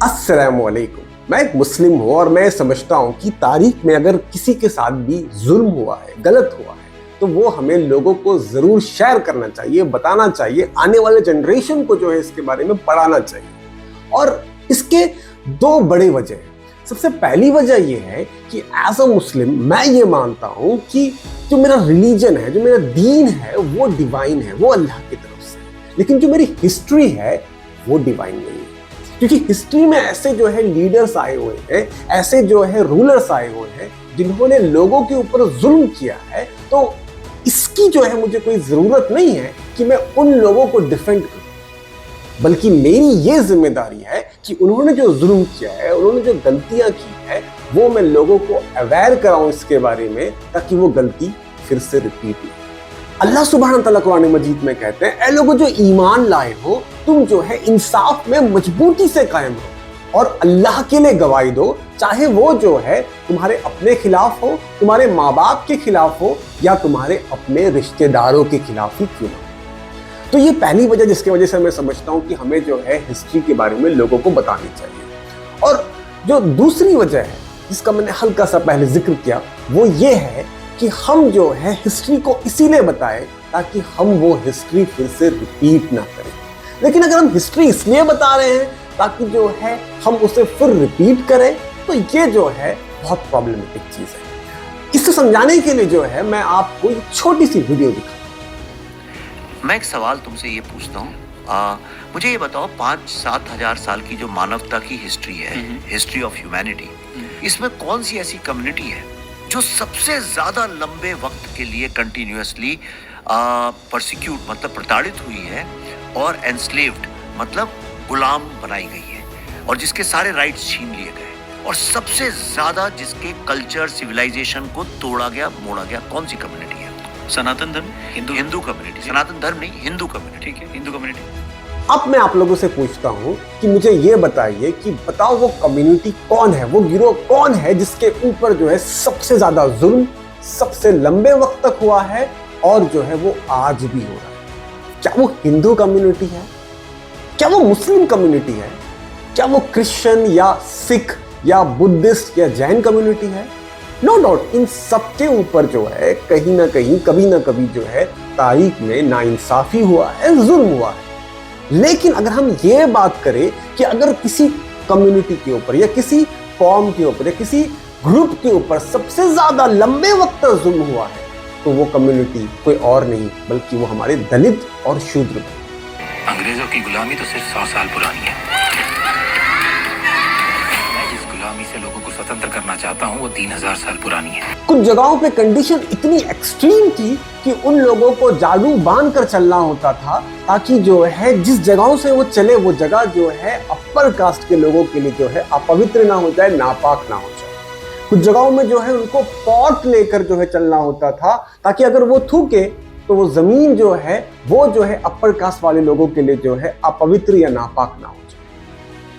अस्सलामुअलैकुम। मैं एक मुस्लिम हूँ और मैं समझता हूँ कि तारीख में अगर किसी के साथ भी जुल्म हुआ है, गलत हुआ है, तो वो हमें लोगों को जरूर शेयर करना चाहिए, बताना चाहिए, आने वाले जनरेशन को जो है इसके बारे में पढ़ाना चाहिए। और इसके दो बड़े वजह हैं। सबसे पहली वजह यह है कि एज अ मुस्लिम मैं ये मानता हूँ कि जो मेरा रिलीजन है, जो मेरा दीन है, वो डिवाइन है, वो अल्लाह की तरफ से है। लेकिन जो मेरी हिस्ट्री है वो डिवाइन नहीं है, क्योंकि हिस्ट्री में ऐसे जो है लीडर्स आए हुए हैं, ऐसे जो है रूलर्स आए हुए हैं जिन्होंने लोगों के ऊपर जुल्म किया है। तो इसकी जो है मुझे कोई जरूरत नहीं है कि मैं उन लोगों को डिफेंड करूं, बल्कि मेरी ये जिम्मेदारी है कि उन्होंने जो जुल्म किया है, उन्होंने जो गलतियां की है, वो मैं लोगों को अवेयर कराऊं इसके बारे में, ताकि वो गलती फिर से रिपीट ना। अल्लाह सुब्हान तआला कुरान मजीद में कहते हैं, ऐ लोगों जो ईमान लाए हो, तुम जो है इंसाफ में मजबूती से कायम रहो और अल्लाह के लिए गवाही दो, चाहे वो जो है तुम्हारे अपने खिलाफ हो, तुम्हारे माँ बाप के खिलाफ हो, या तुम्हारे अपने रिश्तेदारों के खिलाफ ही क्यों ना। तो ये पहली वजह जिसकी वजह से मैं समझता हूँ कि हमें जो है हिस्ट्री के बारे में लोगों को बतानी चाहिए। और जो दूसरी वजह है जिसका मैंने हल्का सा पहले जिक्र किया, वो ये है कि हम जो है हिस्ट्री को इसीलिए बताएं ताकि हम वो हिस्ट्री फिर से रिपीट ना करें। लेकिन अगर हम हिस्ट्री इसलिए बता रहे हैं ताकि जो है हम उसे फिर रिपीट करें, तो ये जो है बहुत प्रॉब्लमेटिक चीज है। इसको समझाने के लिए जो है मैं आपको एक छोटी सी वीडियो दिखाऊं। मैं एक सवाल तुमसे ये पूछता हूँ, मुझे ये बताओ 5-7 हजार साल की जो मानवता की हिस्ट्री है, हिस्ट्री ऑफ ह्यूमैनिटी, इसमें कौन सी ऐसी कम्युनिटी है जो सबसे ज्यादा लंबे वक्त के लिए कंटिन्यूअसली परसिक्यूट मतलब प्रताड़ित हुई है और एनस्लेव्ड मतलब गुलाम बनाई गई है, और जिसके सारे राइट्स छीन लिए गए, और सबसे ज्यादा जिसके कल्चर सिविलाइजेशन को तोड़ा गया, मोड़ा गया? कौन सी कम्युनिटी है? सनातन धर्म, हिंदू कम्युनिटी। सनातन धर्म नहीं, हिंदू कम्युनिटी। ठीक है, हिंदू कम्युनिटी। अब मैं आप लोगों से पूछता हूं कि मुझे ये बताइए कि बताओ वो कम्युनिटी कौन है, वो गिरोह कौन है जिसके ऊपर जो है सबसे ज्यादा जुल्म सबसे लंबे वक्त तक हुआ है और जो है वो आज भी हो रहा है? क्या वो हिंदू कम्युनिटी है? क्या वो मुस्लिम कम्युनिटी है? क्या वो क्रिश्चियन या सिख या बुद्धिस्ट या जैन कम्युनिटी है? नो डाउट इन सबके ऊपर जो है कहीं ना कहीं, कभी ना कभी जो है तारीख में नाइंसाफी हुआ है, जुल्म हुआ है। लेकिन अगर हम ये बात करें कि अगर किसी कम्युनिटी के ऊपर या किसी कौम के ऊपर या किसी ग्रुप के ऊपर सबसे ज्यादा लंबे वक्त तक जुल्म हुआ है, तो वो कम्युनिटी कोई और नहीं बल्कि वो हमारे दलित और शूद्र। अंग्रेजों की गुलामी तो सिर्फ 100 साल पुरानी है। मैं जिस गुलामी से लोगों को स्वतंत्र करना चाहता हूँ वो 3000 साल पुरानी है। कुछ जगहों पे कंडीशन इतनी एक्सट्रीम थी कि उन लोगों को जादू बांध कर चलना होता था, ताकि जो है जिस जगहों से वो चले वो जगह जो है अपर कास्ट के लोगों के लिए जो है अपवित्र ना हो जाए, नापाक ना हो जाए। कुछ जगहों में जो है उनको पॉट लेकर जो है चलना होता था, ताकि अगर वो थूके तो वो जमीन जो है वो जो है अपर कास्ट वाले लोगों के लिए जो है अपवित्र या नापाक ना हो जाए।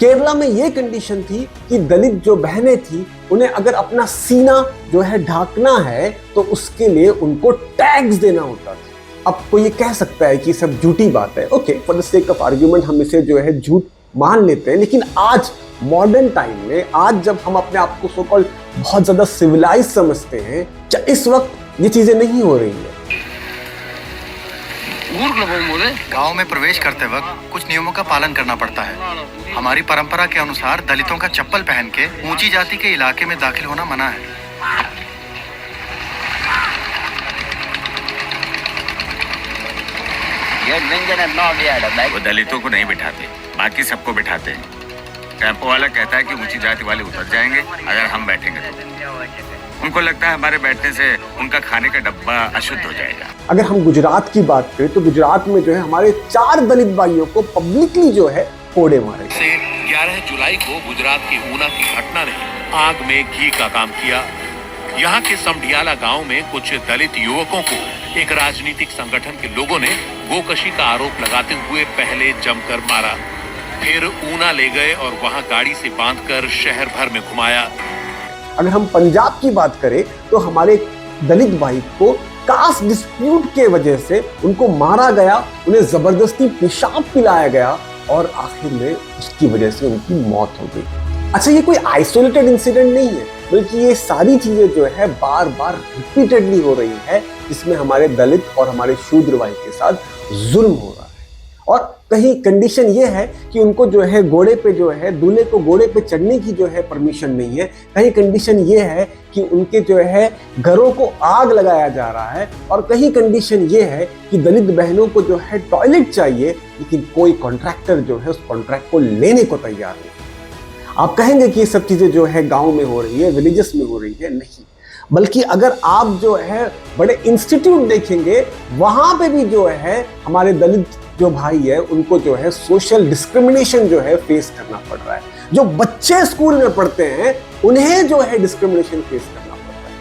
केरला में ये कंडीशन थी कि दलित जो बहनें थी, उन्हें अगर अपना सीना जो है ढाकना है तो उसके लिए उनको टैक्स देना होता था। अब कोई ये कह सकता है कि सब झूठी बात है, okay, for the sake of argument हम इसे जो है झूठ मान लेते हैं। लेकिन आज मॉडर्न टाइम में, आज जब हम अपने आप को सो कॉल्ड बहुत ज्यादा सिविलाइज समझते हैं, क्या इस वक्त ये चीजें नहीं हो रही है? गांव में प्रवेश करते वक्त कुछ नियमों का पालन करना पड़ता है। हमारी परंपरा के अनुसार दलितों का चप्पल पहन के ऊंची जाति के इलाके में दाखिल होना मना है। वो दलितों को नहीं बिठाते, बाकी सबको बिठाते हैं। टेम्पो वाला कहता है कि ऊंची जाति वाले उतर जाएंगे अगर हम बैठेंगे तो। उनको लगता है हमारे बैठने से उनका खाने का डब्बा अशुद्ध हो जाएगा। अगर हम गुजरात की बात करें तो गुजरात में जो है हमारे 4 दलित भाइयों को पब्लिकली जो है कोड़े मारे से 11 जुलाई को गुजरात की ऊना की घटना ने आग में घी का काम किया। यहाँ के समढियाला गांव में कुछ दलित युवकों को एक राजनीतिक संगठन के लोगों ने गोकशी का आरोप लगाते हुए पहले जमकर मारा, फिर ऊना ले गए और वहाँ गाड़ी से बांधकर शहर भर में घुमाया। अगर हम पंजाब की बात करें तो हमारे दलित भाई को कास्ट डिस्प्यूट के वजह से उनको मारा गया, उन्हें जबरदस्ती पेशाब पिलाया गया, और आखिर में उसकी वजह से उनकी मौत हो गई। अच्छा, ये कोई आइसोलेटेड इंसिडेंट नहीं है, बल्कि ये सारी चीजें जो है बार बार रिपीटेडली हो रही है, जिसमें हमारे दलित और हमारे शूद्र भाई के साथ जुल्म हो रहा है। और कहीं कंडीशन ये है कि उनको जो है घोड़े पे जो है दूल्हे को घोड़े पे चढ़ने की जो है परमिशन नहीं है। कहीं कंडीशन ये है कि उनके जो है घरों को आग लगाया जा रहा है। और कहीं कंडीशन ये है कि दलित बहनों को जो है टॉयलेट चाहिए, लेकिन कोई कॉन्ट्रैक्टर जो है उस कॉन्ट्रैक्ट को लेने को तैयार नहीं। आप कहेंगे कि ये सब चीजें जो है गाँव में हो रही है, विलेजेस में हो रही है, नहीं, बल्कि अगर आप जो है बड़े इंस्टीट्यूट देखेंगे, वहां पे भी जो है हमारे दलित जो भाई है उनको जो है सोशल डिस्क्रिमिनेशन जो है फेस करना पड़ रहा है। जो बच्चे स्कूल में पढ़ते हैं उन्हें जो है डिस्क्रिमिनेशन फेस करना पड़ रहा है।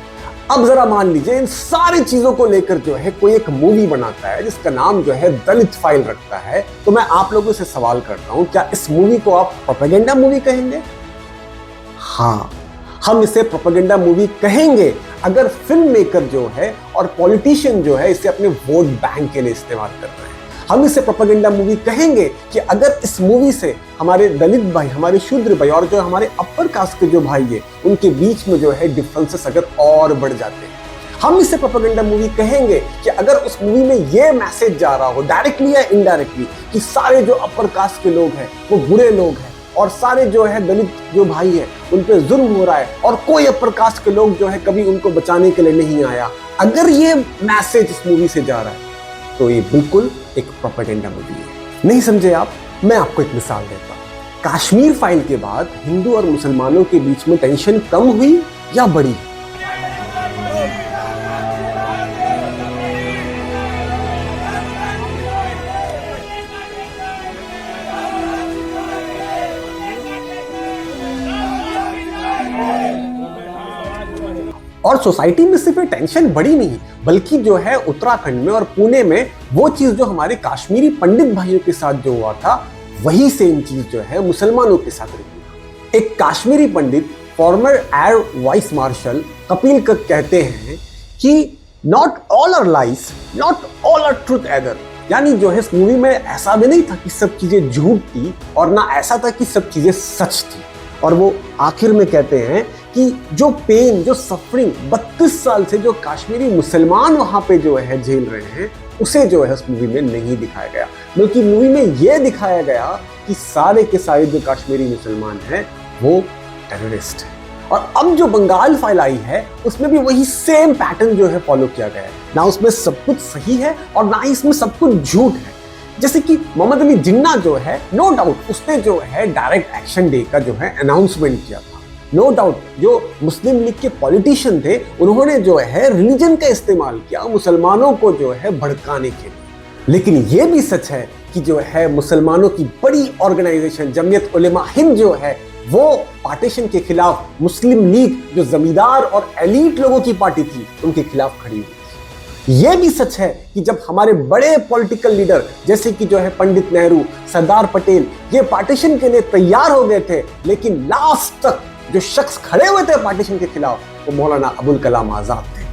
अब जरा मान लीजिए इन सारी चीजों को लेकर जो है कोई एक मूवी बनाता है जिसका नाम जो है दलित फाइल रखता है, तो मैं आप लोगों से सवाल करता हूं, क्या इस मूवी को आप प्रोपेगेंडा मूवी कहेंगे? हाँ, हम इसे प्रोपेगेंडा मूवी कहेंगे अगर फिल्म मेकर जो है और पॉलिटिशियन जो है इसे अपने वोट बैंक के लिए इस्तेमाल कर रहे हैं। हम इसे प्रोपेगेंडा मूवी कहेंगे कि अगर इस मूवी से हमारे दलित भाई, हमारे शूद्र भाई और जो हमारे अपर कास्ट के जो भाई है उनके बीच में जो है डिफरेंसेस अगर और बढ़ जाते हैं। हम इसे प्रोपेगेंडा मूवी कहेंगे कि अगर उस मूवी में ये मैसेज जा रहा हो डायरेक्टली या इनडायरेक्टली कि सारे जो अपर कास्ट के लोग हैं वो बुरे लोग हैं और सारे जो है दलित जो भाई है उन पे जुल्म हो रहा है और कोई अपर कास्ट के लोग जो है कभी उनको बचाने के लिए नहीं आया, अगर ये मैसेज इस मूवी से जा रहा है तो ये बिल्कुल एक प्रोपेगेंडा मूवी है। नहीं समझे आप? मैं आपको एक मिसाल देता हूं। कश्मीर फाइल के बाद हिंदू और मुसलमानों के बीच में टेंशन कम हुई या बढ़ी? और सोसाइटी में सिर्फ टेंशन बढ़ी नहीं, बल्कि जो है उत्तराखंड में और पुणे में वो चीज जो हमारे कश्मीरी पंडित भाइयों के साथ जो हुआ था, वही सेम चीज जो है मुसलमानों के साथ रही। एक Kashmiri Pandit former air vice marshal Kapil Kak कहते हैं कि not all are lies, not all are truth either. यानी जो है इस मूवी में ऐसा भी नहीं था कि सब चीजें झूठ थी और ना ऐसा था कि सब चीजें सच थी। और वो आखिर में कहते हैं कि जो पेन, जो सफरिंग 32 साल से जो कश्मीरी मुसलमान वहां पे जो है झेल रहे हैं, उसे जो है उस मूवी में नहीं दिखाया गया, बल्कि मूवी में यह दिखाया गया कि सारे के सारे जो कश्मीरी मुसलमान हैं वो टेररिस्ट हैं। और अब जो बंगाल फाइल आई है उसमें भी वही सेम पैटर्न जो है फॉलो किया गया है। ना उसमें सब कुछ सही है और ना ही इसमें सब कुछ झूठ है। जैसे कि मोहम्मद अली जिन्ना जो है, नो डाउट उसने जो है डायरेक्ट एक्शन डे का जो है अनाउंसमेंट किया था। नो डाउट जो मुस्लिम लीग के पॉलिटिशियन थे उन्होंने जो है रिलीजन का इस्तेमाल किया मुसलमानों को जो है भड़काने के लिए। लेकिन ये भी सच है कि जो है मुसलमानों की बड़ी ऑर्गेनाइजेशन जमीयत उलेमा हिंद जो है वो पार्टीशन के खिलाफ मुस्लिम लीग जो जमींदार और एलीट लोगों की पार्टी थी उनके खिलाफ खड़ी हुई। यह भी सच है कि जब हमारे बड़े पॉलिटिकल लीडर जैसे कि जो है पंडित नेहरू, सरदार पटेल, ये पार्टीशन के लिए तैयार हो गए थे, लेकिन लास्ट तक जो शख्स खड़े हुए थे पार्टीशन के खिलाफ वो मौलाना अबुल कलाम आजाद थे।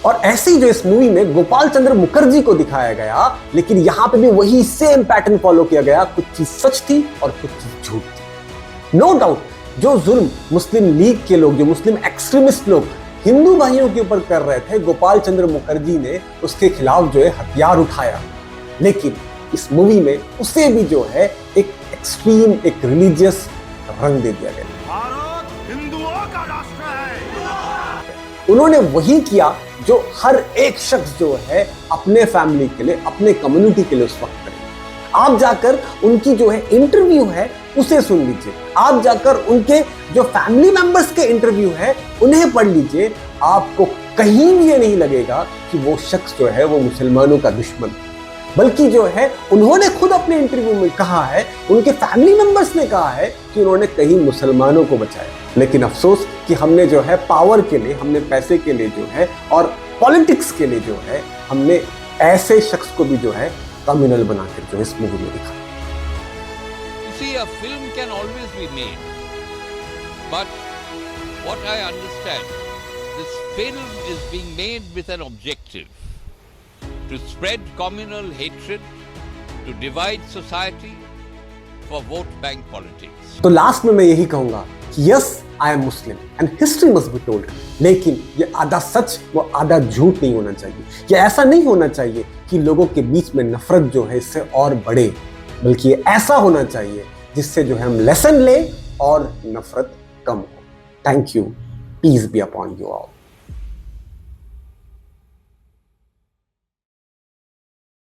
और ऐसे ही जो इस मूवी में गोपाल चंद्र मुखर्जी को दिखाया गया, लेकिन यहां पे भी वही सेम पैटर्न फॉलो किया गया। कुछ चीज सच थी और कुछ चीज झूठ थी। नो डाउट जो जुल्म मुस्लिम लीग के लोग, जो मुस्लिम एक्सट्रीमिस्ट लोग हिंदू भाइयों के ऊपर कर रहे थे, गोपाल चंद्र मुखर्जी ने उसके खिलाफ जो है हथियार उठाया। लेकिन इस मूवी में उसे भी जो है एक एक्सट्रीम, एक रिलीजियस रंग दे दिया गया। भारत हिंदुओं का राष्ट्र है। उन्होंने वही किया जो हर एक शख्स जो है अपने फैमिली के लिए, अपने कम्युनिटी के लिए उस वक्त करे। आप जाकर उनकी जो है इंटरव्यू है उसे सुन लीजिए, आप जाकर उनके जो फैमिली मेंबर्स के इंटरव्यू है उन्हें पढ़ लीजिए। आपको कहीं भी ये नहीं लगेगा कि वो शख्स जो है वो मुसलमानों का दुश्मन, बल्कि जो है उन्होंने खुद अपने इंटरव्यू में कहा है, उनके फैमिली मेंबर्स ने कहा है कि उन्होंने कहीं मुसलमानों को बचाया। लेकिन अफसोस कि हमने जो है पावर के लिए, हमने पैसे के लिए जो है और पॉलिटिक्स के लिए जो है हमने ऐसे शख्स को भी जो है कम्युनल बनाकर जो इस मूवी में दिखा। See, a film can always be made, but what I understand, this film is being made with an objective, to spread communal hatred, to divide society, for vote bank politics. तो last में मैं यही कहूंगा कि yes I am Muslim and history must be told, लेकिन ये आधा सच व आधा झूठ नहीं होना चाहिए। ये ऐसा नहीं होना चाहिए कि लोगों के बीच में नफरत जो है इससे और बढ़े, बल्कि ये ऐसा होना चाहिए जिससे जो है हम लेसन लें और नफरत कम हो। Thank you, peace be upon you all.